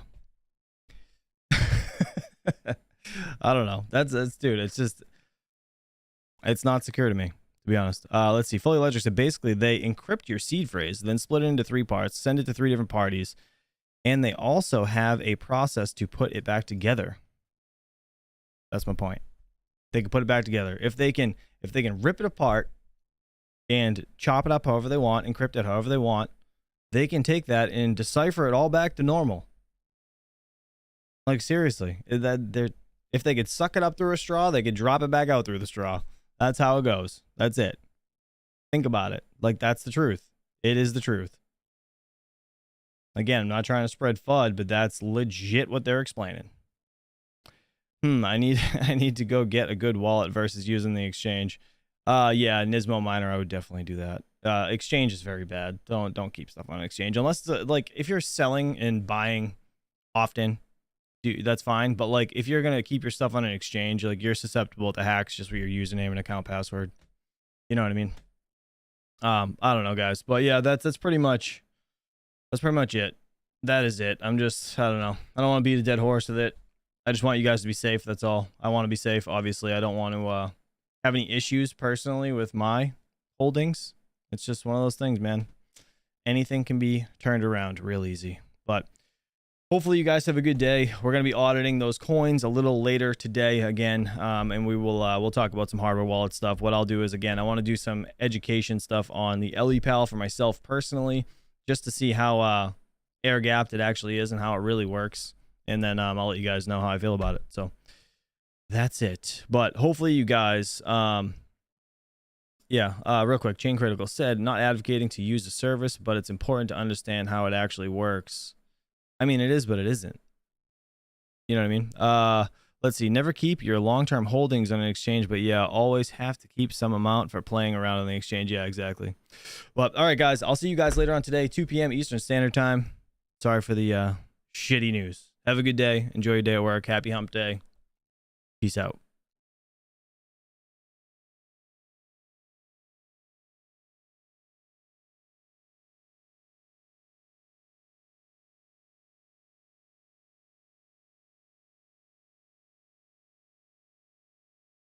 I don't know. That's dude, it's not secure to me, to be honest. Let's see. Fully Ledger said basically they encrypt your seed phrase, then split it into 3 parts, send it to 3 different parties, and they also have a process to put it back together. That's my point. They can put it back together. If they can rip it apart and chop it up however they want, encrypt it however they want, they can take that and decipher it all back to normal. Like seriously, if they could suck it up through a straw, they could drop it back out through the straw. That's how it goes. That's it. Think about it. Like that's the truth. It is the truth. Again, I'm not trying to spread FUD, but that's legit what they're explaining. I need to go get a good wallet versus using the exchange. Yeah, Nismo Miner, I would definitely do that. Exchange is very bad. Don't keep stuff on an exchange unless it's like if you're selling and buying often, that's fine. But like if you're gonna keep your stuff on an exchange, like you're susceptible to hacks just with your username and account password. You know what I mean? I don't know, guys, but yeah, that's pretty much it. That is it. I don't know. I don't want to beat a dead horse with it. I just want you guys to be safe. That's all. I want to be safe. Obviously, I don't want to have any issues personally with my holdings. It's just one of those things, man. Anything can be turned around real easy. But hopefully you guys have a good day. We're going to be auditing those coins a little later today again. And we'll talk about some hardware wallet stuff. What I'll do is, again, I want to do some education stuff on the LEPAL for myself personally, just to see how air gapped it actually is and how it really works. And then I'll let you guys know how I feel about it. So that's it. But hopefully you guys, real quick, Chain Critical said, not advocating to use the service, but it's important to understand how it actually works. I mean, it is, but it isn't. You know what I mean? Let's see. Never keep your long-term holdings on an exchange, but yeah, always have to keep some amount for playing around on the exchange. Yeah, exactly. But all right, guys, I'll see you guys later on today, 2 p.m. Eastern Standard Time. Sorry for the shitty news. Have a good day. Enjoy your day at work. Happy hump day. Peace out.